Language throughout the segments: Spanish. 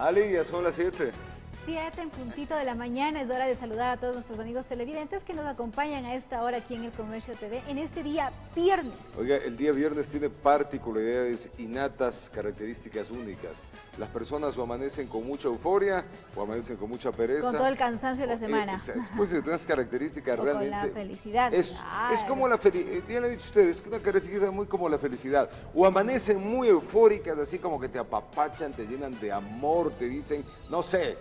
Ali, ya son las 7. 7 en puntito de la mañana, es hora de saludar a todos nuestros amigos televidentes que nos acompañan a esta hora aquí en El Comercio TV, en este día viernes. Oiga, el día viernes tiene particularidades innatas, características únicas. Las personas o amanecen con mucha euforia o amanecen con mucha pereza. Con todo el cansancio de la semana. Pues de unas características o realmente... con la felicidad. Es como la felicidad, bien lo han dicho ustedes, es una característica muy como la felicidad. O amanecen muy eufóricas, así como que te apapachan, te llenan de amor, te dicen, no sé,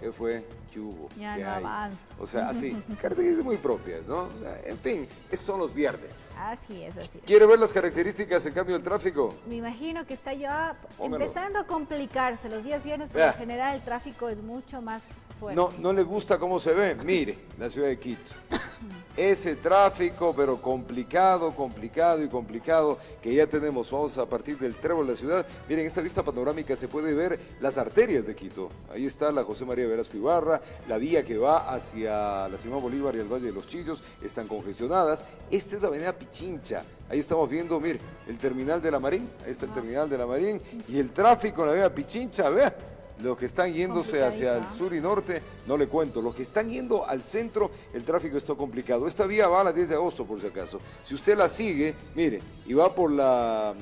¿qué fue? ¿Qué hubo? Ya ¿Qué no hay? avanzo. O sea, así, características muy propias, ¿no? En fin, esos son los viernes. Así es, así es. ¿Quiere ver las características en cambio del tráfico? Me imagino que está ya Póngalo. empezando a complicarse los días viernes, pero en general el tráfico es mucho más fuerte. No le gusta cómo se ve. Mire, la ciudad de Quito. Ese tráfico, pero complicado, que ya tenemos. Vamos a partir del trébol de la ciudad. Miren, en esta vista panorámica se puede ver las arterias de Quito. Ahí está la José María Velasco Ibarra, la vía que va hacia la Simón Bolívar y el Valle de los Chillos están congestionadas. Esta es la avenida Pichincha. Ahí estamos viendo, mire, el terminal de la Marín. Ahí está el terminal de la Marín y el tráfico en la avenida Pichincha, vea. Los que están yéndose hacia el sur y norte, no le cuento. Los que están yendo al centro, el tráfico está complicado. Esta vía va a la 10 de agosto, por si acaso. Si usted la sigue, mire, y va por la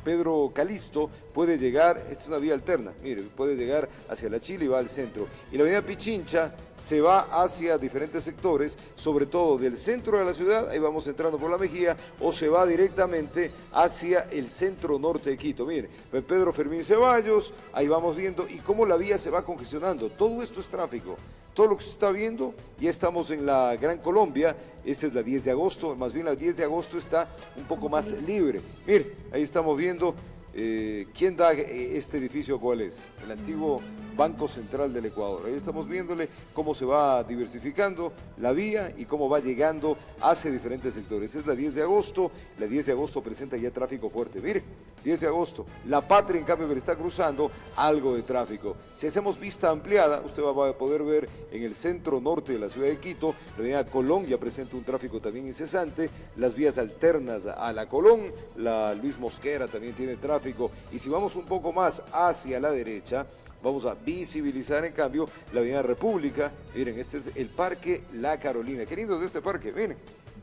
Pedro Calixto, puede llegar, esta es una vía alterna, mire, puede llegar hacia la Chile y va al centro. Y la avenida Pichincha se va hacia diferentes sectores, sobre todo del centro de la ciudad, ahí vamos entrando por la Mejía, o se va directamente hacia el centro norte de Quito. Mire, Pedro Fermín Ceballos, ahí vamos viendo, y cómo la vía se va congestionando. Todo esto es tráfico. Todo lo que se está viendo, ya estamos en la Gran Colombia, esta es la 10 de agosto, más bien la 10 de agosto está un poco más libre. Mire, ahí estamos viendo, ¿quién da este edificio cuál es? El antiguo Banco Central del Ecuador. Ahí estamos viéndole cómo se va diversificando la vía y cómo va llegando hacia diferentes sectores. Es la 10 de agosto, la 10 de agosto presenta ya tráfico fuerte. Mire, 10 de agosto, La Patria en cambio que le está cruzando algo de tráfico. Si hacemos vista ampliada, usted va a poder ver en el centro norte de la ciudad de Quito, la avenida Colón ya presenta un tráfico también incesante, las vías alternas a la Colón, la Luis Mosquera también tiene tráfico, y si vamos un poco más hacia la derecha, vamos a visibilizar en cambio la avenida República. Miren, este es el Parque La Carolina. Qué lindo es este parque, miren.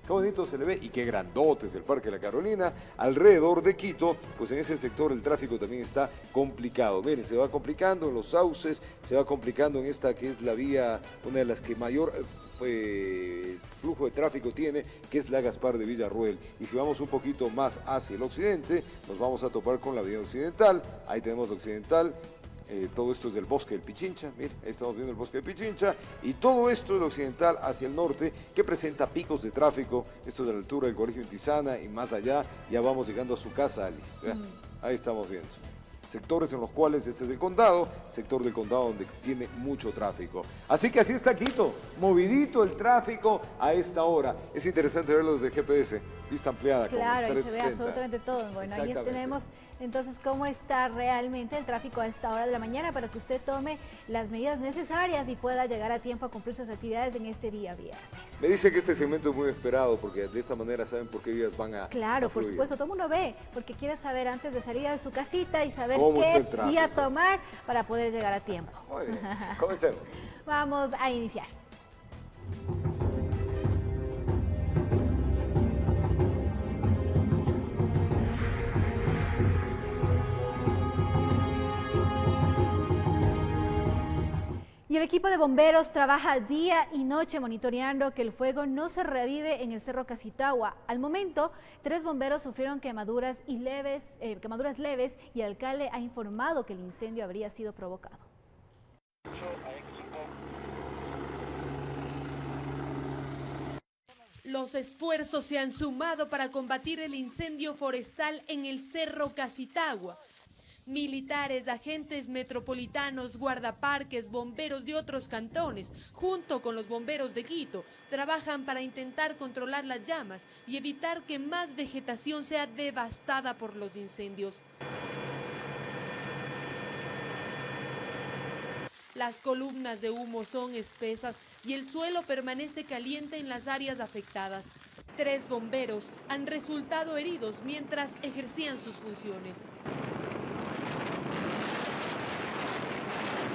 Qué bonito se le ve y qué grandote es el Parque La Carolina. Alrededor de Quito, pues en ese sector el tráfico también está complicado. Miren, se va complicando en los sauces, se va complicando en esta que es la vía, una de las que mayor flujo de tráfico tiene, que es la Gaspar de Villarruel. Y si vamos un poquito más hacia el occidente, nos vamos a topar con la vía occidental. Ahí tenemos la occidental. Todo esto es del bosque del Pichincha, mire, ahí estamos viendo el bosque del Pichincha, y todo esto es occidental hacia el norte, que presenta picos de tráfico. Esto es de la altura del Colegio Intizana y más allá, ya vamos llegando a su casa, Ali. Ahí estamos viendo. Sectores en los cuales este es el condado, sector del condado donde tiene mucho tráfico. Así que así está Quito, movidito el tráfico a esta hora. Es interesante verlo desde GPS, vista ampliada. Claro, con ahí se ve absolutamente todo. Bueno, ahí tenemos entonces cómo está realmente el tráfico a esta hora de la mañana para que usted tome las medidas necesarias y pueda llegar a tiempo a cumplir sus actividades en este día viernes. Me dice que este segmento es muy esperado porque de esta manera saben por qué días van a... Claro, por supuesto, todo el mundo ve, porque quiere saber antes de salir de su casita y saber ¿Cómo qué día tomar para poder llegar a tiempo. Muy bien, comencemos. Vamos a iniciar. Y el equipo de bomberos trabaja día y noche monitoreando que el fuego no se revive en el Cerro Casitagua. Al momento, 3 bomberos sufrieron quemaduras leves y el alcalde ha informado que el incendio habría sido provocado. Los esfuerzos se han sumado para combatir el incendio forestal en el Cerro Casitagua. Militares, agentes metropolitanos, guardaparques, bomberos de otros cantones, junto con los bomberos de Quito, trabajan para intentar controlar las llamas y evitar que más vegetación sea devastada por los incendios. Las columnas de humo son espesas y el suelo permanece caliente en las áreas afectadas. 3 bomberos han resultado heridos mientras ejercían sus funciones.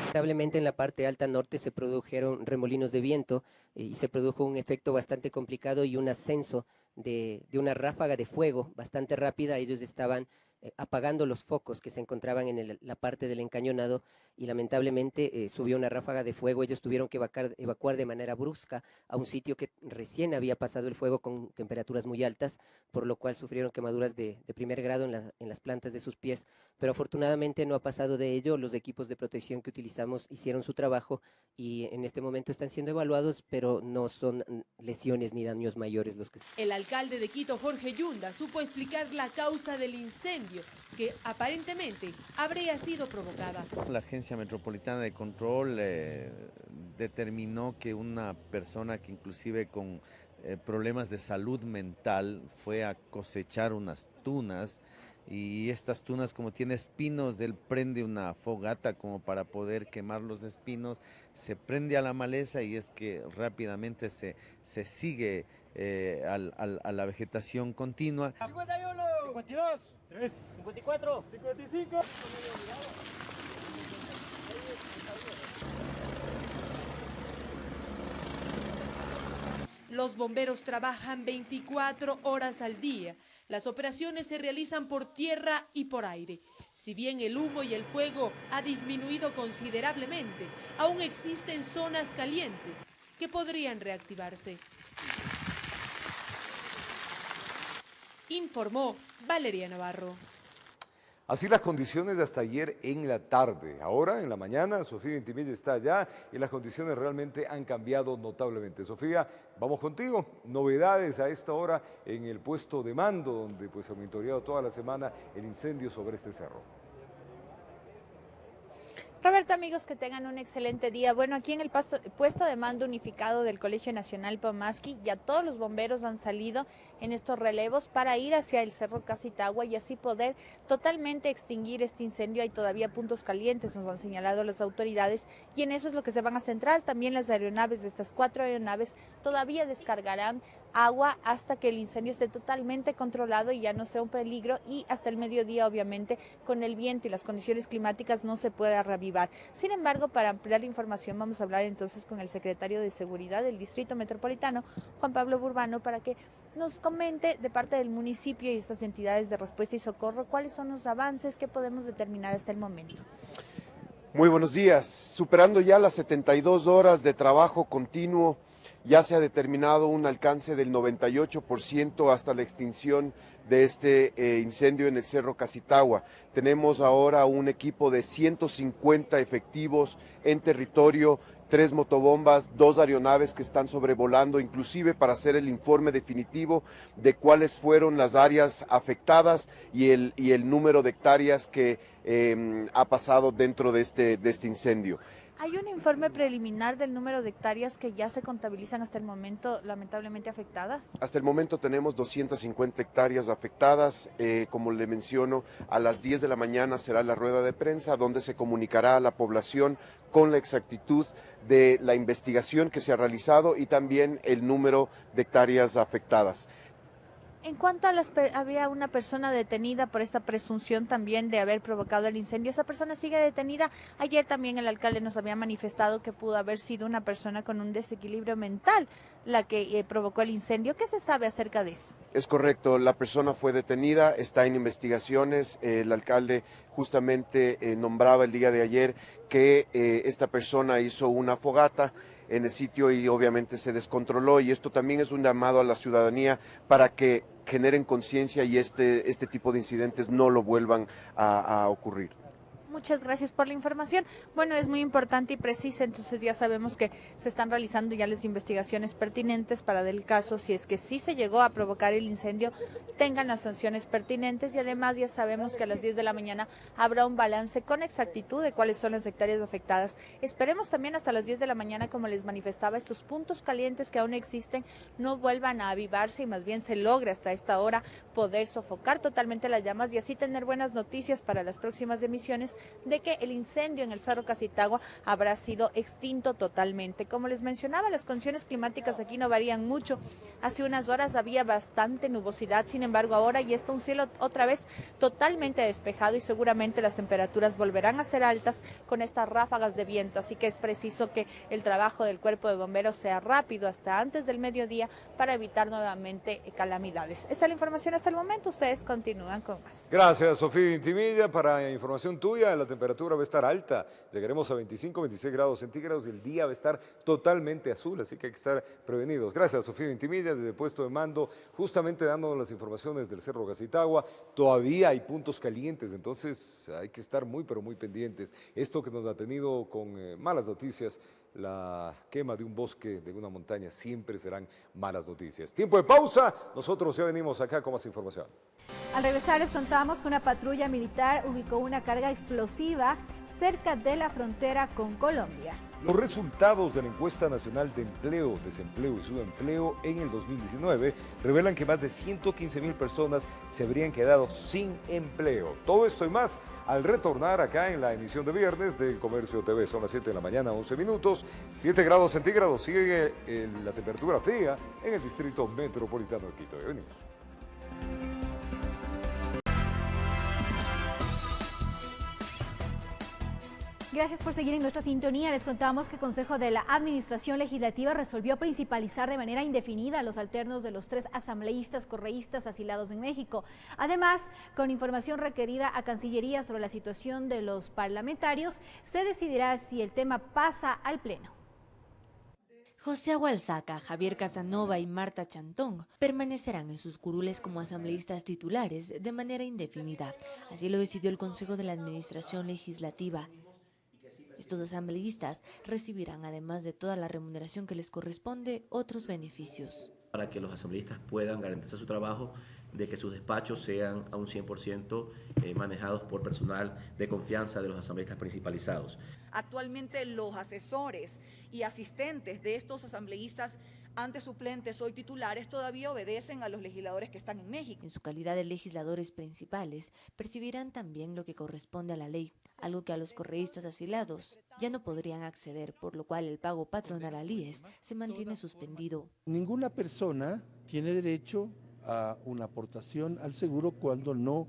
Lamentablemente en la parte alta norte se produjeron remolinos de viento y se produjo un efecto bastante complicado y un ascenso de una ráfaga de fuego bastante rápida. Ellos estaban apagando los focos que se encontraban en la parte del encañonado y lamentablemente subió una ráfaga de fuego. Ellos tuvieron que evacuar de manera brusca a un sitio que recién había pasado el fuego con temperaturas muy altas, por lo cual sufrieron quemaduras de primer grado en las plantas de sus pies, pero afortunadamente no ha pasado de ello. Los equipos de protección que utilizamos hicieron su trabajo y en este momento están siendo evaluados, pero no son lesiones ni daños mayores los que... El alcalde de Quito, Jorge Yunda, supo explicar la causa del incendio, que aparentemente habría sido provocada. La Agencia Metropolitana de Control determinó que una persona que inclusive con problemas de salud mental fue a cosechar unas tunas, y estas tunas, como tiene espinos, él prende una fogata como para poder quemar los espinos, se prende a la maleza y es que rápidamente se sigue a la vegetación continua. 51, 52, 3, 54, 55. Los bomberos trabajan 24 horas al día. Las operaciones se realizan por tierra y por aire. Si bien el humo y el fuego ha disminuido considerablemente, aún existen zonas calientes que podrían reactivarse. Informó Valeria Navarro. Así las condiciones de hasta ayer en la tarde. Ahora, en la mañana, Sofía Intimilla está allá y las condiciones realmente han cambiado notablemente. Sofía, vamos contigo. Novedades a esta hora en el puesto de mando, donde pues ha monitoreado toda la semana el incendio sobre este cerro. Roberto, amigos, que tengan un excelente día. Bueno, aquí en el puesto de mando unificado del Colegio Nacional Pomaski, ya todos los bomberos han salido en estos relevos para ir hacia el Cerro Casitagua y así poder totalmente extinguir este incendio. Hay todavía puntos calientes, nos han señalado las autoridades, y en eso es lo que se van a centrar. También las aeronaves, de estas 4 aeronaves, todavía descargarán agua hasta que el incendio esté totalmente controlado y ya no sea un peligro, y hasta el mediodía, obviamente, con el viento y las condiciones climáticas no se pueda reavivar. Sin embargo, para ampliar la información vamos a hablar entonces con el secretario de Seguridad del Distrito Metropolitano, Juan Pablo Burbano, para que nos comente de parte del municipio y estas entidades de respuesta y socorro cuáles son los avances que podemos determinar hasta el momento. Muy buenos días. Superando ya las 72 horas de trabajo continuo, ya se ha determinado un alcance del 98% hasta la extinción de este incendio en el Cerro Casitagua. Tenemos ahora un equipo de 150 efectivos en territorio, 3 motobombas, 2 aeronaves que están sobrevolando, inclusive para hacer el informe definitivo de cuáles fueron las áreas afectadas y el número de hectáreas que ha pasado dentro de este incendio. ¿Hay un informe preliminar del número de hectáreas que ya se contabilizan hasta el momento lamentablemente afectadas? Hasta el momento tenemos 250 hectáreas afectadas. Como le menciono, a las 10 de la mañana será la rueda de prensa donde se comunicará a la población con la exactitud de la investigación que se ha realizado y también el número de hectáreas afectadas. En cuanto a había una persona detenida por esta presunción también de haber provocado el incendio, esa persona sigue detenida. Ayer también el alcalde nos había manifestado que pudo haber sido una persona con un desequilibrio mental la que provocó el incendio. ¿Qué se sabe acerca de eso? Es correcto, la persona fue detenida, está en investigaciones. El alcalde justamente nombraba el día de ayer que esta persona hizo una fogata en el sitio y obviamente se descontroló, y esto también es un llamado a la ciudadanía para que generen conciencia y este tipo de incidentes no lo vuelvan a ocurrir. Muchas gracias por la información. Bueno, es muy importante y precisa, entonces ya sabemos que se están realizando ya las investigaciones pertinentes para del caso, si es que sí se llegó a provocar el incendio, tengan las sanciones pertinentes, y además ya sabemos que a las 10 de la mañana habrá un balance con exactitud de cuáles son las hectáreas afectadas. Esperemos también hasta las 10 de la mañana, como les manifestaba, estos puntos calientes que aún existen no vuelvan a avivarse y más bien se logre hasta esta hora poder sofocar totalmente las llamas y así tener buenas noticias para las próximas emisiones de que el incendio en el Cerro Casitagua habrá sido extinto totalmente. Como les mencionaba, las condiciones climáticas aquí no varían mucho. Hace unas horas había bastante nubosidad, sin embargo ahora ya está un cielo otra vez totalmente despejado y seguramente las temperaturas volverán a ser altas con estas ráfagas de viento, así que es preciso que el trabajo del cuerpo de bomberos sea rápido hasta antes del mediodía para evitar nuevamente calamidades. Esta es la información hasta el momento, ustedes continúan con más. Gracias, Sofía Intimilla. Para información tuya, la temperatura va a estar alta. Llegaremos a 25, 26 grados centígrados y el día va a estar totalmente azul, así que hay que estar prevenidos. Gracias, Sofía Intimilla, desde el puesto de mando, justamente dándonos las informaciones del Cerro Casitagua. Todavía hay puntos calientes, entonces hay que estar muy, pero muy pendientes. Esto que nos ha tenido con malas noticias, la quema de un bosque, de una montaña, siempre serán malas noticias. Tiempo de pausa, nosotros ya venimos acá con más información. Al regresar les contamos que una patrulla militar ubicó una carga explosiva cerca de la frontera con Colombia. Los resultados de la encuesta nacional de empleo, desempleo y subempleo en el 2019 revelan que más de 115,000 personas se habrían quedado sin empleo. Todo esto y más al retornar acá en la emisión de viernes del Comercio TV. Son las 7 de la mañana, 11 minutos, 7 grados centígrados. Sigue la temperatura fría en el distrito metropolitano de Quito. Ya venimos. Gracias por seguir en nuestra sintonía. Les contamos que el Consejo de la Administración Legislativa resolvió principalizar de manera indefinida los alternos de los 3 asambleístas correístas asilados en México. Además, con información requerida a Cancillería sobre la situación de los parlamentarios, se decidirá si el tema pasa al Pleno. José Agualzaca, Javier Casanova y Marta Chantón permanecerán en sus curules como asambleístas titulares de manera indefinida. Así lo decidió el Consejo de la Administración Legislativa. Estos asambleístas recibirán, además de toda la remuneración que les corresponde, otros beneficios. Para que los asambleístas puedan garantizar su trabajo, de que sus despachos sean a un 100% manejados por personal de confianza de los asambleístas principalizados. Actualmente los asesores y asistentes de estos asambleístas, antes suplentes, hoy titulares, todavía obedecen a los legisladores que están en México. En su calidad de legisladores principales, percibirán también lo que corresponde a la ley, algo que a los correístas asilados ya no podrían acceder, por lo cual el pago patronal al IES se mantiene suspendido. Ninguna persona tiene derecho a una aportación al seguro cuando no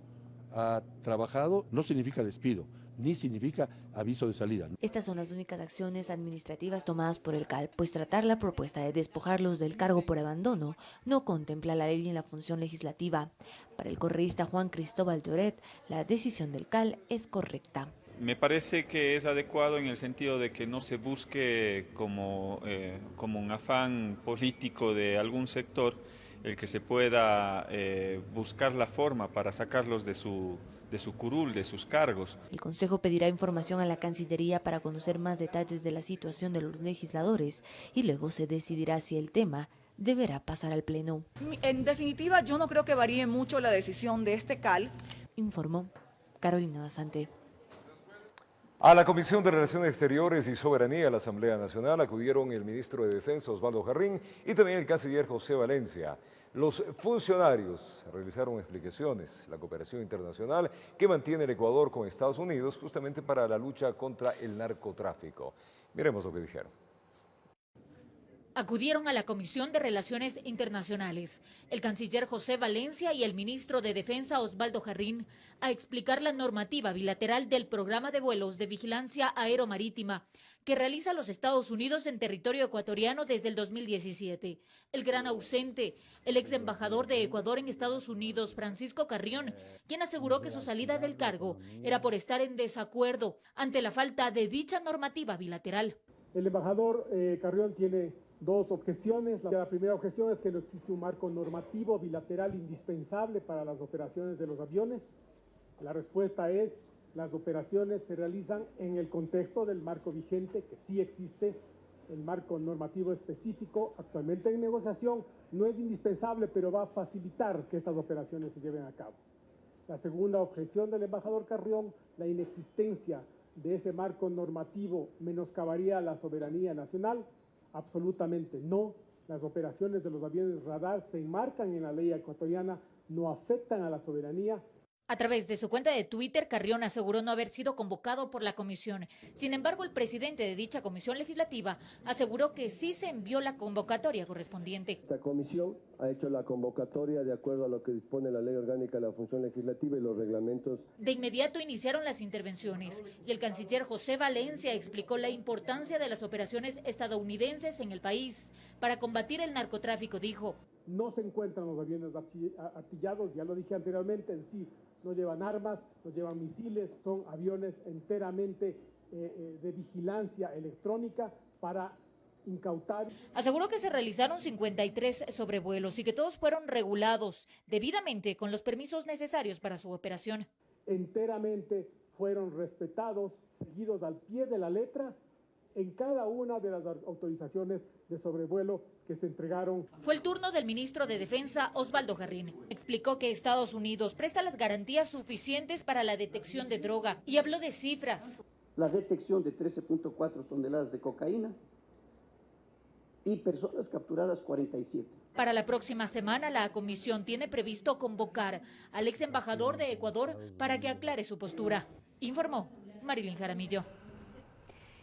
ha trabajado. No significa despido, ni significa aviso de salida. Estas son las únicas acciones administrativas tomadas por el CAL, pues tratar la propuesta de despojarlos del cargo por abandono no contempla la ley en la función legislativa. Para el correísta Juan Cristóbal Lloret, la decisión del CAL es correcta. Me parece que es adecuado en el sentido de que no se busque como un afán político de algún sector el que se pueda buscar la forma para sacarlos de su curul, de sus cargos. El Consejo pedirá información a la Cancillería para conocer más detalles de la situación de los legisladores y luego se decidirá si el tema deberá pasar al Pleno. En definitiva, yo no creo que varíe mucho la decisión de este CAL. Informó Carolina Basante. A la Comisión de Relaciones Exteriores y Soberanía de la Asamblea Nacional acudieron el ministro de Defensa Osvaldo Jarrín y también el canciller José Valencia. Los funcionarios realizaron explicaciones, la cooperación internacional que mantiene el Ecuador con Estados Unidos justamente para la lucha contra el narcotráfico. Miremos lo que dijeron. Acudieron a la Comisión de Relaciones Internacionales el canciller José Valencia y el ministro de Defensa Osvaldo Jarrín a explicar la normativa bilateral del programa de vuelos de vigilancia aeromarítima que realiza los Estados Unidos en territorio ecuatoriano desde el 2017. El gran ausente, el ex embajador de Ecuador en Estados Unidos, Francisco Carrión, quien aseguró que su salida del cargo era por estar en desacuerdo ante la falta de dicha normativa bilateral. El embajador Carrión tiene dos objeciones. La primera objeción es que no existe un marco normativo bilateral indispensable para las operaciones de los aviones. La respuesta es: las operaciones se realizan en el contexto del marco vigente, que sí existe el marco normativo específico, actualmente en negociación. No es indispensable, pero va a facilitar que estas operaciones se lleven a cabo. La segunda objeción del embajador Carrión: la inexistencia de ese marco normativo menoscabaría la soberanía nacional. Absolutamente no. Las operaciones de los aviones radar se enmarcan en la ley ecuatoriana, no afectan a la soberanía. A través de su cuenta de Twitter, Carrión aseguró no haber sido convocado por la comisión. Sin embargo, el presidente de dicha comisión legislativa aseguró que sí se envió la convocatoria correspondiente. Esta comisión ha hecho la convocatoria de acuerdo a lo que dispone la Ley Orgánica de la Función Legislativa y los reglamentos. De inmediato iniciaron las intervenciones y el canciller José Valencia explicó la importancia de las operaciones estadounidenses en el país para combatir el narcotráfico. Dijo: no se encuentran los aviones artillados, ya lo dije anteriormente, es decir, no llevan armas, no llevan misiles, son aviones enteramente de vigilancia electrónica para incautar. Aseguró que se realizaron 53 sobrevuelos y que todos fueron regulados debidamente con los permisos necesarios para su operación. Enteramente fueron respetados, seguidos al pie de la letra en cada una de las autorizaciones de sobrevuelo que se entregaron. Fue el turno del ministro de Defensa, Osvaldo Jarrín. Explicó que Estados Unidos presta las garantías suficientes para la detección de droga y habló de cifras. La detección de 13.4 toneladas de cocaína y personas capturadas 47. Para la próxima semana, la comisión tiene previsto convocar al ex embajador de Ecuador para que aclare su postura, informó Marilyn Jaramillo.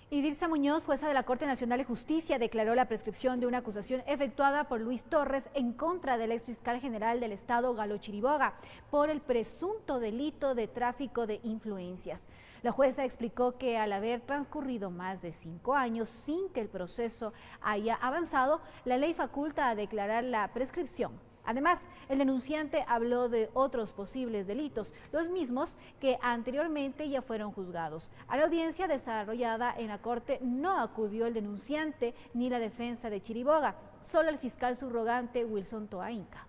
Idirsa Muñoz, jueza de la Corte Nacional de Justicia, declaró la prescripción de una acusación efectuada por Luis Torres en contra del exfiscal general del Estado, Galo Chiriboga, por el presunto delito de tráfico de influencias. La jueza explicó que al haber transcurrido más de 5 años sin que el proceso haya avanzado, la ley faculta a declarar la prescripción. Además, el denunciante habló de otros posibles delitos, los mismos que anteriormente ya fueron juzgados. A la audiencia desarrollada en la Corte no acudió el denunciante ni la defensa de Chiriboga, solo el fiscal subrogante Wilson Toa Inca.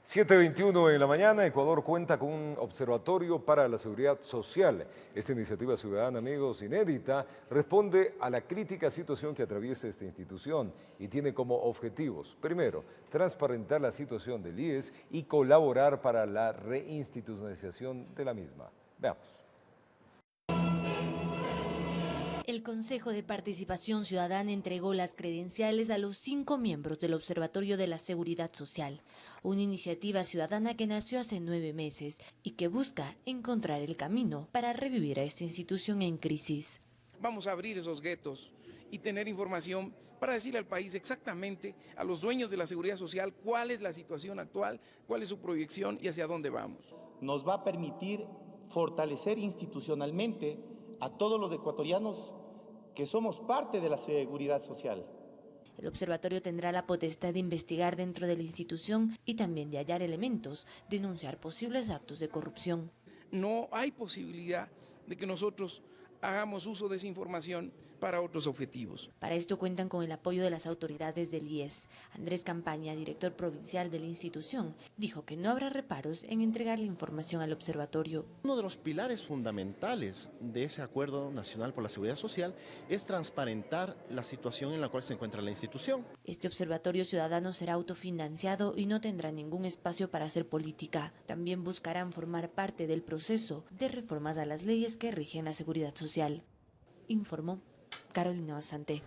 7:21 en la mañana, Ecuador cuenta con un observatorio para la seguridad social. Esta iniciativa ciudadana, amigos, inédita, responde a la crítica situación que atraviesa esta institución y tiene como objetivos, primero, transparentar la situación del IES y colaborar para la reinstitucionalización de la misma. Veamos. El Consejo de Participación Ciudadana entregó las credenciales a los 5 miembros del Observatorio de la Seguridad Social, una iniciativa ciudadana que nació hace 9 meses y que busca encontrar el camino para revivir a esta institución en crisis. Vamos a abrir esos guetos y tener información para decirle al país exactamente, a los dueños de la seguridad social, cuál es la situación actual, cuál es su proyección y hacia dónde vamos. Nos va a permitir fortalecer institucionalmente a todos los ecuatorianos que somos parte de la seguridad social. El observatorio tendrá la potestad de investigar dentro de la institución y también de hallar elementos, denunciar posibles actos de corrupción. No hay posibilidad de que nosotros hagamos uso de esa información para otros objetivos. Para esto cuentan con el apoyo de las autoridades del IES. Andrés Campaña, director provincial de la institución, dijo que no habrá reparos en entregar la información al observatorio. Uno de los pilares fundamentales de ese Acuerdo Nacional por la Seguridad Social es transparentar la situación en la cual se encuentra la institución. Este observatorio ciudadano será autofinanciado y no tendrá ningún espacio para hacer política. También buscarán formar parte del proceso de reformas a las leyes que rigen la seguridad social, informó Carolina Basante.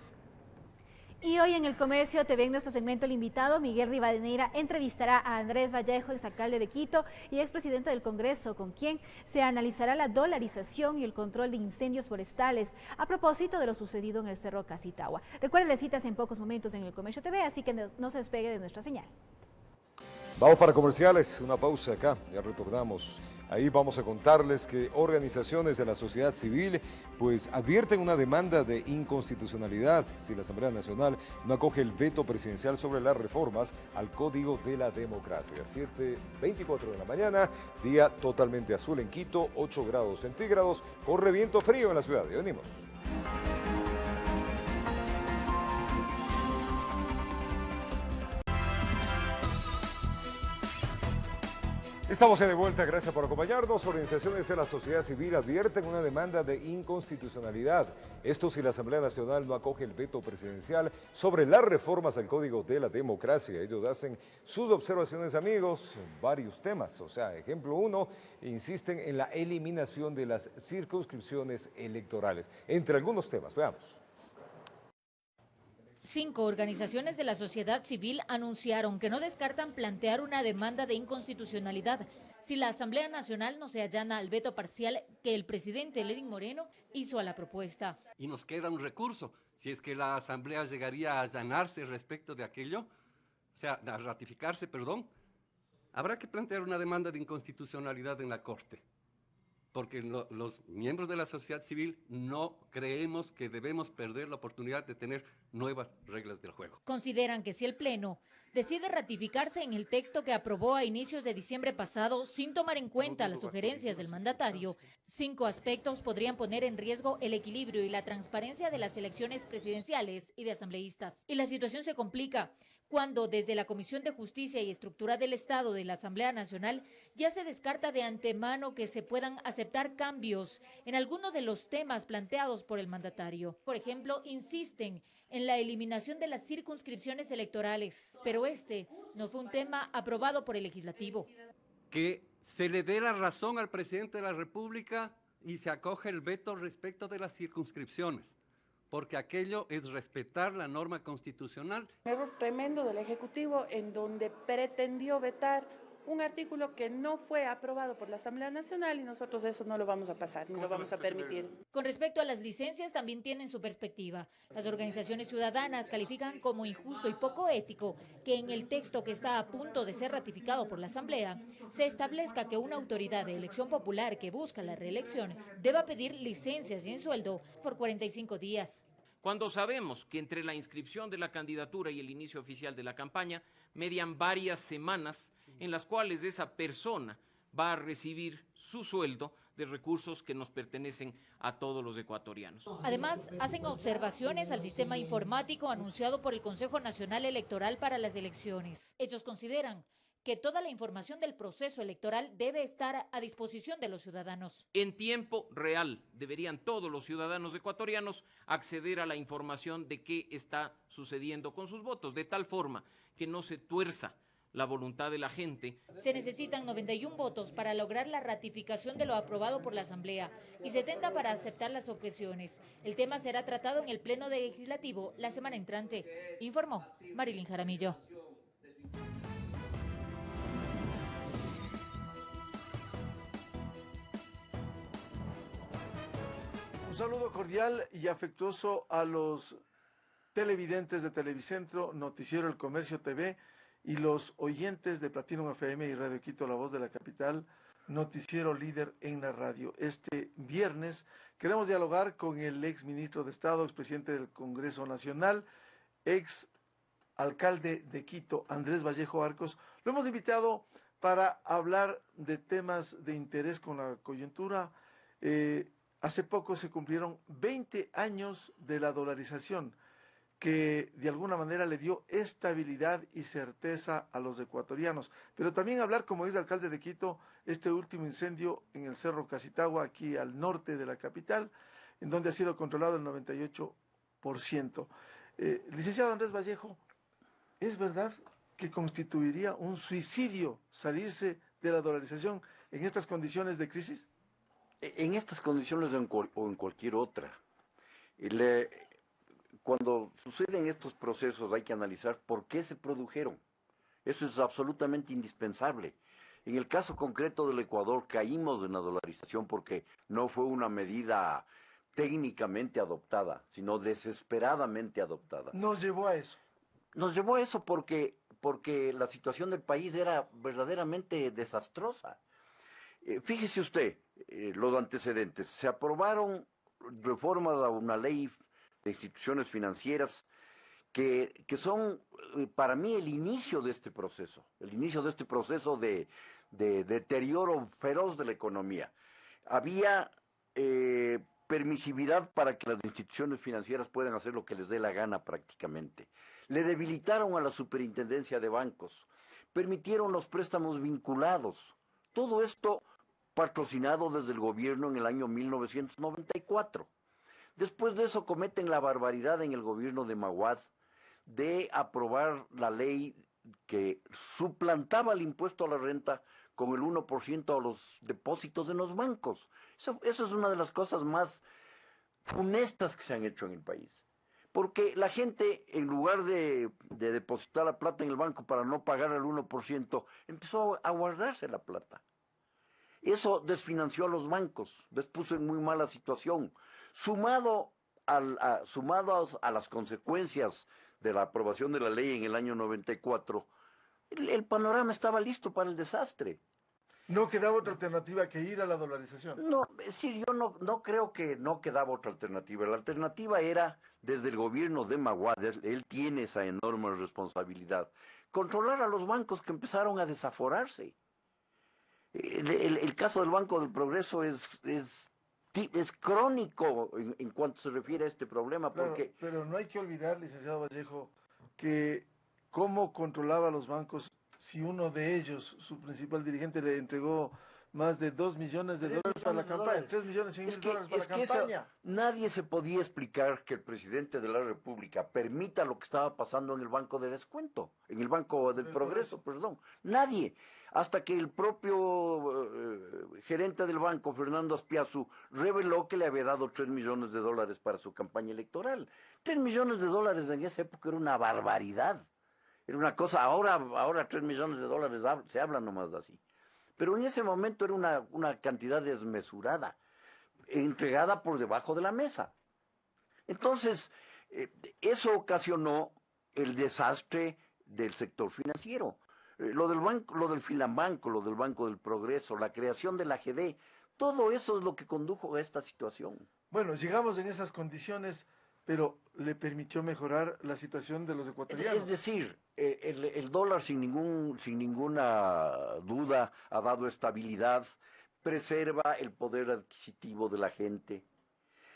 Y hoy en El Comercio TV, en nuestro segmento El Invitado, Miguel Rivadeneira entrevistará a Andrés Vallejo, exalcalde de Quito y expresidente del Congreso, con quien se analizará la dolarización y el control de incendios forestales a propósito de lo sucedido en el Cerro Casitagua. Recuerden las citas en pocos momentos en El Comercio TV, así que no se despegue de nuestra señal. Vamos para comerciales, una pausa acá, ya retornamos. Ahí vamos a contarles que organizaciones de la sociedad civil pues advierten una demanda de inconstitucionalidad si la Asamblea Nacional no acoge el veto presidencial sobre las reformas al Código de la Democracia. 7:24 de la mañana, día totalmente azul en Quito, 8 grados centígrados, corre viento frío en la ciudad. Ya venimos. Estamos de vuelta, gracias por acompañarnos. Organizaciones de la sociedad civil advierten una demanda de inconstitucionalidad. Esto si la Asamblea Nacional no acoge el veto presidencial sobre las reformas al Código de la Democracia. Ellos hacen sus observaciones, amigos, en varios temas. O sea, ejemplo 1, insisten en la eliminación de las circunscripciones electorales. Entre algunos temas, veamos. 5 organizaciones de la sociedad civil anunciaron que no descartan plantear una demanda de inconstitucionalidad si la Asamblea Nacional no se allana al veto parcial que el presidente Lenín Moreno hizo a la propuesta. Y nos queda un recurso, si es que la Asamblea llegaría a allanarse respecto de aquello, o sea, a ratificarse, perdón, habrá que plantear una demanda de inconstitucionalidad en la Corte. Porque los miembros de la sociedad civil no creemos que debemos perder la oportunidad de tener nuevas reglas del juego. Consideran que si el Pleno decide ratificarse en el texto que aprobó a inicios de diciembre pasado sin tomar en cuenta las sugerencias del mandatario, 5 aspectos podrían poner en riesgo el equilibrio y la transparencia de las elecciones presidenciales y de asambleístas. Y la situación se complica cuando desde la Comisión de Justicia y Estructura del Estado de la Asamblea Nacional ya se descarta de antemano que se puedan aceptar cambios en alguno de los temas planteados por el mandatario. Por ejemplo, insisten en la eliminación de las circunscripciones electorales, pero este no fue un tema aprobado por el Legislativo. Que se le dé la razón al presidente de la República y se acoge el veto respecto de las circunscripciones, porque aquello es respetar la norma constitucional. Un error tremendo del Ejecutivo en donde pretendió vetar un artículo que no fue aprobado por la Asamblea Nacional y nosotros eso no lo vamos a pasar, ni lo vamos a permitir. Con respecto a las licencias también tienen su perspectiva. Las organizaciones ciudadanas califican como injusto y poco ético que en el texto que está a punto de ser ratificado por la Asamblea se establezca que una autoridad de elección popular que busca la reelección deba pedir licencias sin sueldo por 45 días. Cuando sabemos que entre la inscripción de la candidatura y el inicio oficial de la campaña median varias semanas en las cuales esa persona va a recibir su sueldo de recursos que nos pertenecen a todos los ecuatorianos. Además, hacen observaciones al sistema informático anunciado por el Consejo Nacional Electoral para las elecciones. Ellos consideran que toda la información del proceso electoral debe estar a disposición de los ciudadanos. En tiempo real deberían todos los ciudadanos ecuatorianos acceder a la información de qué está sucediendo con sus votos, de tal forma que no se tuerza la voluntad de la gente. Se necesitan 91 votos para lograr la ratificación de lo aprobado por la Asamblea y 70 para aceptar las objeciones. El tema será tratado en el Pleno Legislativo la semana entrante, informó Marilyn Jaramillo. Un saludo cordial y afectuoso a los televidentes de Televicentro, Noticiero El Comercio TV y los oyentes de Platinum FM y Radio Quito, La Voz de la Capital, noticiero líder en la radio. Este viernes queremos dialogar con el ex ministro de Estado, expresidente del Congreso Nacional, ex alcalde de Quito, Andrés Vallejo Arcos. Lo hemos invitado para hablar de temas de interés con la coyuntura. Hace poco se cumplieron 20 años de la dolarización, que de alguna manera le dio estabilidad y certeza a los ecuatorianos. Pero también hablar, como es alcalde de Quito, este último incendio en el Cerro Casitagua, aquí al norte de la capital, en donde ha sido controlado el 98%. Licenciado Andrés Vallejo, ¿es verdad que constituiría un suicidio salirse de la dolarización en estas condiciones de crisis? En estas condiciones o en cualquier otra. Cuando suceden estos procesos hay que analizar por qué se produjeron. Eso es absolutamente indispensable. En el caso concreto del Ecuador caímos en la dolarización porque no fue una medida técnicamente adoptada, sino desesperadamente adoptada. Nos llevó a eso. Nos llevó a eso porque la situación del país era verdaderamente desastrosa. Fíjese usted los antecedentes. Se aprobaron reformas a una ley de instituciones financieras que son para mí el inicio de este proceso, de deterioro feroz de la economía. Había permisividad para que las instituciones financieras puedan hacer lo que les dé la gana prácticamente. Le debilitaron a la superintendencia de bancos, permitieron los préstamos vinculados. Todo esto patrocinado desde el gobierno en el año 1994. Después de eso cometen la barbaridad en el gobierno de Maguad de aprobar la ley que suplantaba el impuesto a la renta con el 1% a los depósitos en los bancos. Eso es una de las cosas más funestas que se han hecho en el país. Porque la gente, en lugar de depositar la plata en el banco para no pagar el 1%, empezó a guardarse la plata. Eso desfinanció a los bancos, les puso en muy mala situación. Sumados a las consecuencias de la aprobación de la ley en el año 94, el panorama estaba listo para el desastre. ¿No quedaba otra alternativa que ir a la dolarización? No, es decir, yo no creo que no quedaba otra alternativa. La alternativa era, desde el gobierno de Maguad, él tiene esa enorme responsabilidad, controlar a los bancos que empezaron a desaforarse. El caso del Banco del Progreso es crónico en cuanto se refiere a este problema. Claro, porque pero no hay que olvidar, licenciado Vallejo, que cómo controlaba los bancos si uno de ellos, su principal dirigente, le entregó más de $2 millones para la campaña, $3.100.000 para la campaña. Nadie se podía explicar que el presidente de la República permita lo que estaba pasando en el Banco de Descuento, en el Banco del Progreso, perdón. Nadie. Hasta que el propio gerente del banco, Fernando Aspiazu, reveló que le había dado $3 millones para su campaña electoral. $3 millones en esa época era una barbaridad. Era una cosa, ahora $3 millones se habla nomás así. Pero en ese momento era una cantidad desmesurada, entregada por debajo de la mesa. Entonces, eso ocasionó el desastre del sector financiero. Lo del Filambanco, lo del Banco del Progreso, la creación de la AGD, todo eso es lo que condujo a esta situación. Bueno, llegamos en esas condiciones, pero le permitió mejorar la situación de los ecuatorianos. Es decir, el dólar sin ninguna duda ha dado estabilidad, preserva el poder adquisitivo de la gente,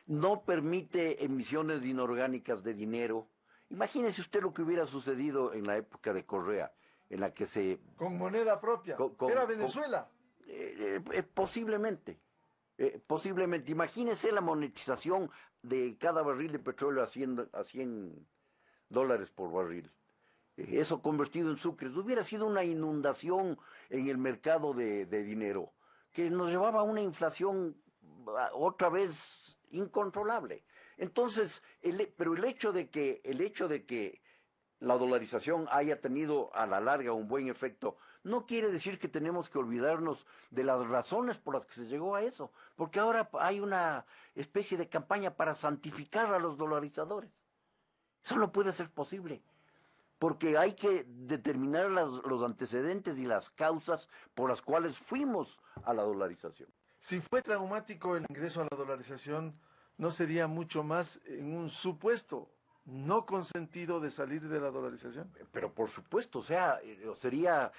no permite emisiones inorgánicas de dinero. Imagínese usted lo que hubiera sucedido en la época de Correa, en la que se... Con moneda propia. Era Venezuela. Posiblemente. Posiblemente. Imagínese la monetización de cada barril de petróleo a $100 por barril. Eso convertido en sucres. Hubiera sido una inundación en el mercado de dinero que nos llevaba a una inflación otra vez incontrolable. Entonces, pero el hecho de que la dolarización haya tenido a la larga un buen efecto, no quiere decir que tenemos que olvidarnos de las razones por las que se llegó a eso, porque ahora hay una especie de campaña para santificar a los dolarizadores. Eso no puede ser posible, porque hay que determinar los antecedentes y las causas por las cuales fuimos a la dolarización. Si fue traumático el ingreso a la dolarización, ¿no sería mucho más en un supuesto no consentido de salir de la dolarización? Pero por supuesto, o sea, sería,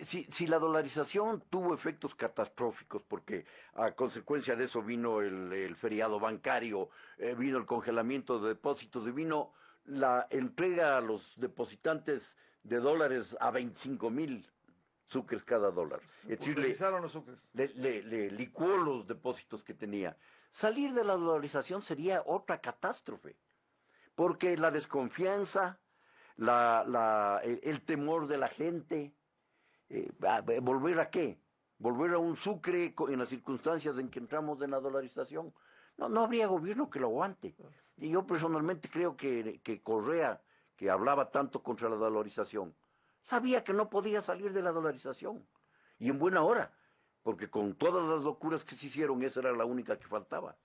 si la dolarización tuvo efectos catastróficos, porque a consecuencia de eso vino el feriado bancario, vino el congelamiento de depósitos y vino la entrega a los depositantes de dólares a 25,000 sucres cada dólar. Es decir, los sucres. Le licuó los depósitos que tenía. Salir de la dolarización sería otra catástrofe. Porque la desconfianza, el temor de la gente, ¿volver a qué? ¿Volver a un sucre en las circunstancias en que entramos en la dolarización? No habría gobierno que lo aguante. Y yo personalmente creo que Correa, que hablaba tanto contra la dolarización, sabía que no podía salir de la dolarización. Y en buena hora, porque con todas las locuras que se hicieron, esa era la única que faltaba.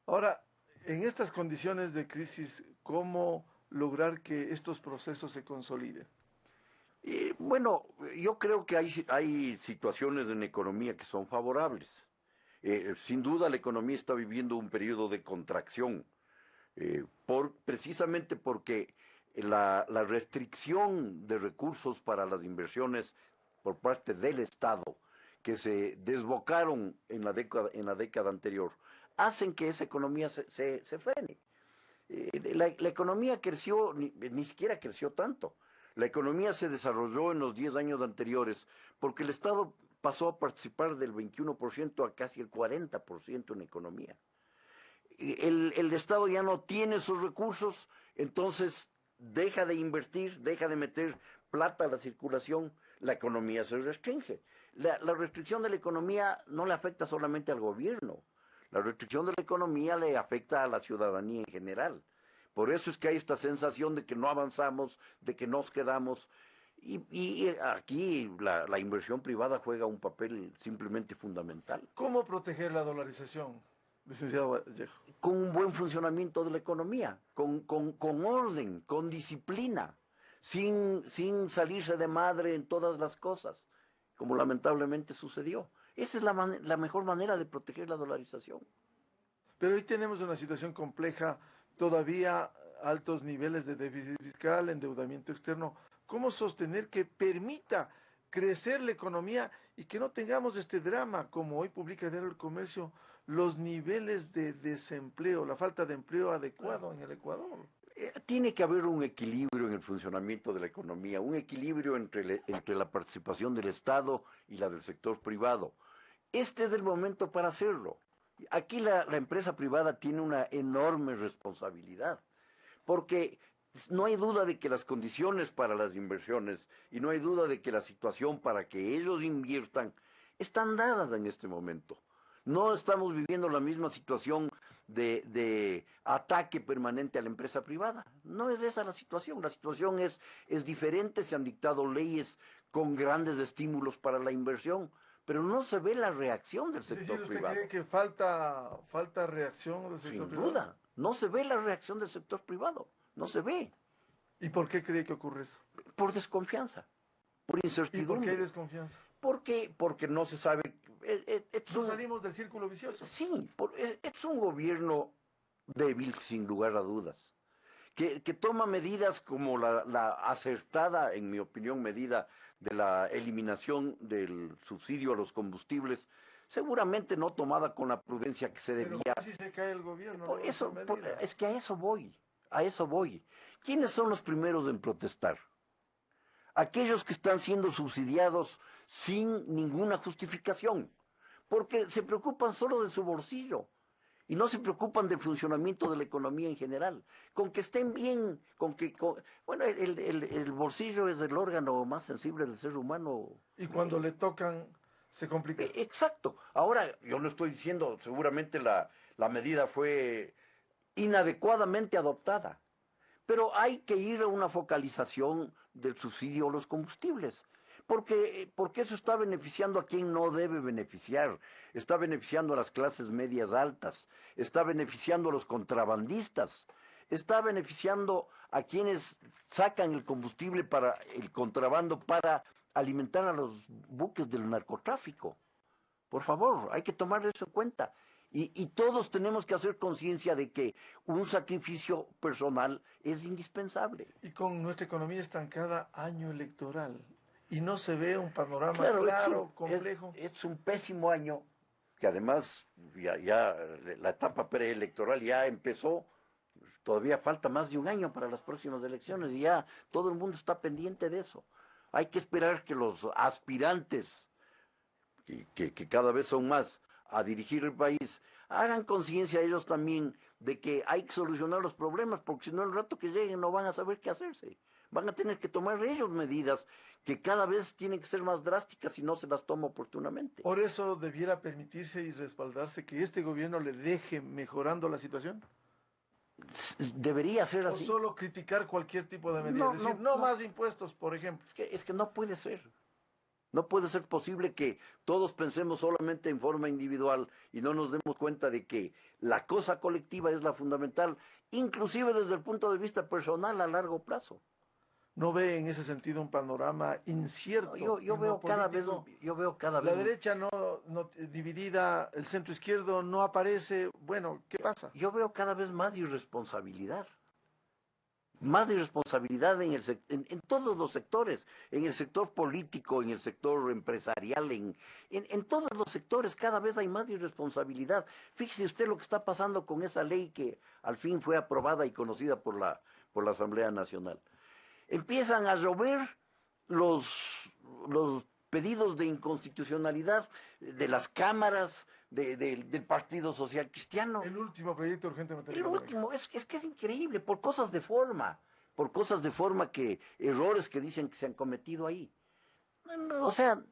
Ahora, en estas condiciones de crisis, ¿cómo lograr que estos procesos se consoliden? Bueno, yo creo que hay situaciones en la economía que son favorables. Sin duda la economía está viviendo un periodo de contracción, precisamente porque la restricción de recursos para las inversiones por parte del Estado, que se desbocaron en la década anterior, hacen que esa economía se frene. La economía creció, ni siquiera creció tanto. La economía se desarrolló en los 10 años anteriores porque el Estado pasó a participar del 21% a casi el 40% en economía. El Estado ya no tiene esos recursos, entonces deja de invertir, deja de meter plata a la circulación, la economía se restringe. La restricción de la economía no le afecta solamente al gobierno. La restricción de la economía le afecta a la ciudadanía en general, Por eso es que hay esta sensación de que no avanzamos, de que nos quedamos. Y aquí la inversión privada juega un papel simplemente fundamental. ¿Cómo proteger la dolarización, licenciado Vallejo? Con un buen funcionamiento de la economía, con orden, con disciplina, sin salirse de madre en todas las cosas, como lamentablemente sucedió. Esa es la mejor manera de proteger la dolarización. Pero hoy tenemos una situación compleja, todavía altos niveles de déficit fiscal, endeudamiento externo. ¿Cómo sostener que permita crecer la economía y que no tengamos este drama, como hoy publica Diario El Comercio, los niveles de desempleo, la falta de empleo adecuado en el Ecuador? Tiene que haber un equilibrio en el funcionamiento de la economía, un equilibrio entre la participación del Estado y la del sector privado. Este es el momento para hacerlo. Aquí la empresa privada tiene una enorme responsabilidad, porque no hay duda de que las condiciones para las inversiones y no hay duda de que la situación para que ellos inviertan están dadas en este momento. No estamos viviendo la misma situación de ataque permanente a la empresa privada. No es esa la situación es diferente, se han dictado leyes con grandes estímulos para la inversión, pero no se ve la reacción del sector privado. ¿Usted cree que falta reacción del sector privado? Sin duda, no se ve la reacción del sector privado, no se ve. ¿Y por qué cree que ocurre eso? Por desconfianza, por incertidumbre. ¿Y por qué hay desconfianza? Porque no se sabe. ¿No salimos del círculo vicioso? Sí, es un gobierno débil, sin lugar a dudas, que toma medidas como la acertada, en mi opinión, medida de la eliminación del subsidio a los combustibles, seguramente no tomada con la prudencia que se debía. Pero casi se cae el gobierno. Es que a eso voy. ¿Quiénes son los primeros en protestar? Aquellos que están siendo subsidiados sin ninguna justificación, porque se preocupan solo de su bolsillo y no se preocupan del funcionamiento de la economía en general. Con que estén bien, bueno, el bolsillo es el órgano más sensible del ser humano. Y cuando le tocan, se complica. Exacto. Ahora, yo no estoy diciendo, seguramente la medida fue inadecuadamente adoptada, pero hay que ir a una focalización del subsidio a los combustibles, porque eso está beneficiando a quien no debe beneficiar, está beneficiando a las clases medias altas, está beneficiando a los contrabandistas, está beneficiando a quienes sacan el combustible para el contrabando para alimentar a los buques del narcotráfico. Por favor, hay que tomar eso en cuenta. Y todos tenemos que hacer conciencia de que un sacrificio personal es indispensable. Y con nuestra economía estancada, año electoral, y no se ve un panorama claro, complejo. Es un pésimo año, que además ya la etapa preelectoral ya empezó, todavía falta más de un año para las próximas elecciones, y ya todo el mundo está pendiente de eso. Hay que esperar que los aspirantes, que cada vez son más, a dirigir el país, hagan conciencia ellos también de que hay que solucionar los problemas, porque si no, el rato que lleguen no van a saber qué hacerse. Van a tener que tomar ellos medidas que cada vez tienen que ser más drásticas si no se las toma oportunamente. ¿Por eso debiera permitirse y respaldarse que este gobierno le deje mejorando la situación? Debería ser así. ¿O solo criticar cualquier tipo de medida? No más impuestos, por ejemplo. Es que no puede ser. No puede ser posible que todos pensemos solamente en forma individual y no nos demos cuenta de que la cosa colectiva es la fundamental, inclusive desde el punto de vista personal a largo plazo. ¿No ve en ese sentido un panorama incierto? Yo veo cada vez. La derecha no dividida, el centro izquierdo no aparece. Bueno, ¿qué pasa? Yo veo cada vez más irresponsabilidad. Más irresponsabilidad en todos los sectores, en el sector político, en el sector empresarial, en todos los sectores cada vez hay más irresponsabilidad. Fíjese usted lo que está pasando con esa ley que al fin fue aprobada y conocida por la Asamblea Nacional. Empiezan a llover los pedidos de inconstitucionalidad de las cámaras del Partido Social Cristiano. El último proyecto urgentemente. El último, es que es increíble, por cosas de forma, que errores que dicen que se han cometido ahí. O sea,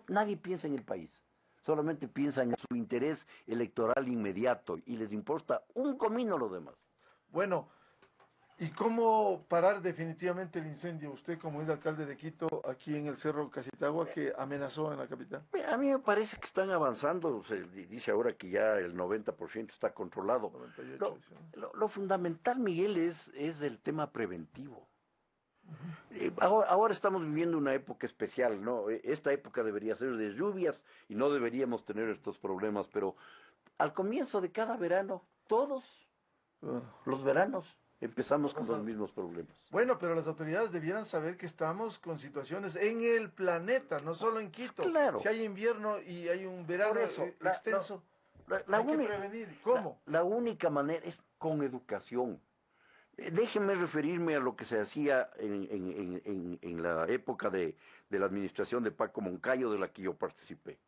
nadie piensa en el país, solamente piensan en su interés electoral inmediato y les importa un comino lo demás. Bueno, ¿Y cómo parar definitivamente el incendio? Usted, como es alcalde de Quito, aquí en el Cerro Casitagua, que amenazó en la capital. A mí me parece que están avanzando. Se dice ahora que ya el 90% está controlado. 98, Lo fundamental, Miguel, es el tema preventivo. Ahora estamos viviendo una época especial, ¿no? Esta época debería ser de lluvias y no deberíamos tener estos problemas, pero al comienzo de cada verano, todos los veranos empezamos con los mismos problemas. Bueno, pero las autoridades debieran saber que estamos con situaciones en el planeta, no solo en Quito. Claro. Si hay invierno y hay un verano extenso, hay que prevenir. ¿Cómo? La única manera es con educación. Déjenme referirme a lo que se hacía en la época de la administración de Paco Moncayo, de la que yo participé.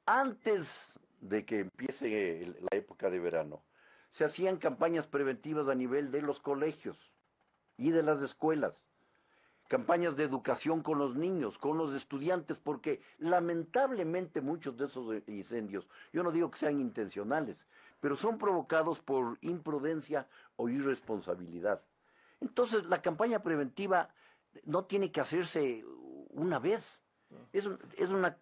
Antes de que empiece la época de verano, se hacían campañas preventivas a nivel de los colegios y de las escuelas. Campañas de educación con los niños, con los estudiantes, porque lamentablemente muchos de esos incendios, yo no digo que sean intencionales, pero son provocados por imprudencia o irresponsabilidad. Entonces, la campaña preventiva no tiene que hacerse una vez. Es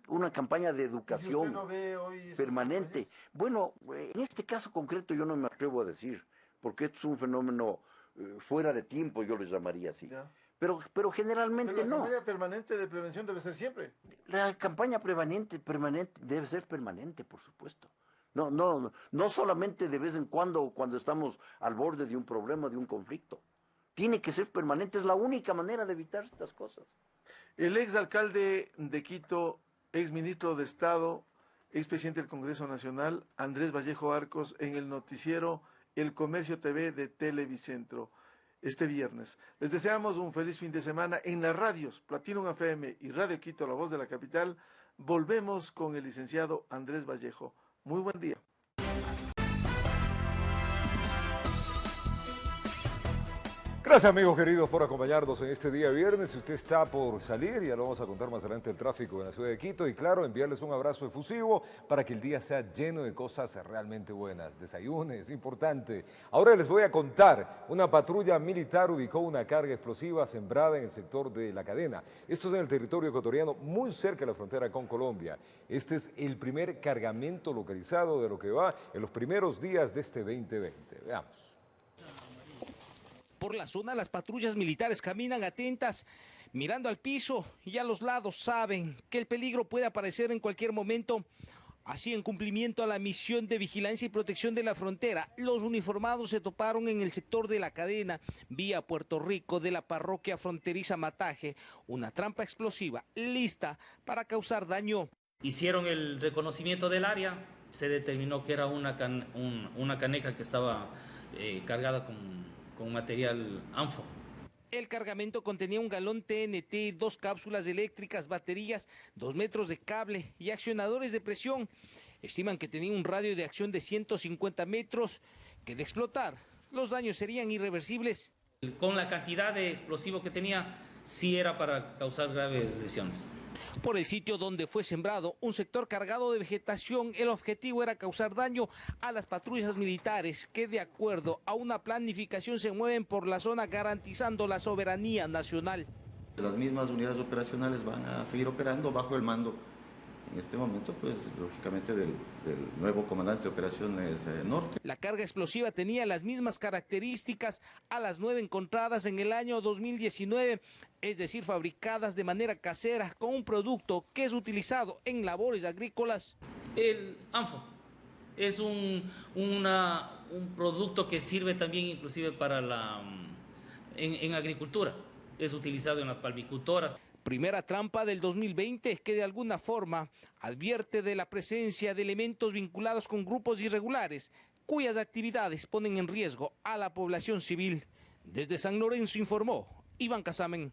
una campaña de educación ¿Usted no ve hoy permanente? Bueno, en este caso concreto yo no me atrevo a decir, porque esto es un fenómeno fuera de tiempo, yo lo llamaría así. Ya. Pero generalmente Pero la no. campaña permanente de prevención debe ser siempre. La campaña permanente debe ser permanente, por supuesto. No solamente de vez en cuando estamos al borde de un problema, de un conflicto. Tiene que ser permanente, es la única manera de evitar estas cosas. El exalcalde de Quito, exministro de Estado, expresidente del Congreso Nacional, Andrés Vallejo Arcos, en el noticiero El Comercio TV de Televicentro, este viernes. Les deseamos un feliz fin de semana. En las radios Platinum FM y Radio Quito, la voz de la capital, volvemos con el licenciado Andrés Vallejo. Muy buen día. Gracias, amigos queridos, por acompañarnos en este día viernes. Si usted está por salir, ya lo vamos a contar más adelante, el tráfico en la ciudad de Quito. Y claro, enviarles un abrazo efusivo para que el día sea lleno de cosas realmente buenas. Desayunes, importante. Ahora les voy a contar, una patrulla militar ubicó una carga explosiva sembrada en el sector de La Cadena. Esto es en el territorio ecuatoriano, muy cerca de la frontera con Colombia. Este es el primer cargamento localizado de lo que va en los primeros días de este 2020. Veamos. Por la zona, las patrullas militares caminan atentas, mirando al piso y a los lados saben que el peligro puede aparecer en cualquier momento. Así, en cumplimiento a la misión de vigilancia y protección de la frontera, los uniformados se toparon en el sector de La Cadena, vía Puerto Rico, de la parroquia fronteriza Mataje, una trampa explosiva lista para causar daño. Hicieron el reconocimiento del área, se determinó que era una caneca que estaba cargada con material ANFO. El cargamento contenía un galón TNT, 2 cápsulas eléctricas, baterías, 2 metros de cable y accionadores de presión. Estiman que tenía un radio de acción de 150 metros, que de explotar, los daños serían irreversibles. Con la cantidad de explosivo que tenía, sí era para causar graves lesiones. Por el sitio donde fue sembrado un sector cargado de vegetación, el objetivo era causar daño a las patrullas militares que, de acuerdo a una planificación, se mueven por la zona garantizando la soberanía nacional. Las mismas unidades operacionales van a seguir operando bajo el mando, en este momento, pues, lógicamente, del nuevo comandante de Operaciones Norte. La carga explosiva tenía las mismas características a las 9 encontradas en el año 2019, es decir, fabricadas de manera casera con un producto que es utilizado en labores agrícolas. El ANFO es un producto que sirve también inclusive para en agricultura, es utilizado en las palmicultoras. Primera trampa del 2020 que de alguna forma advierte de la presencia de elementos vinculados con grupos irregulares cuyas actividades ponen en riesgo a la población civil. Desde San Lorenzo informó Iván Casamen.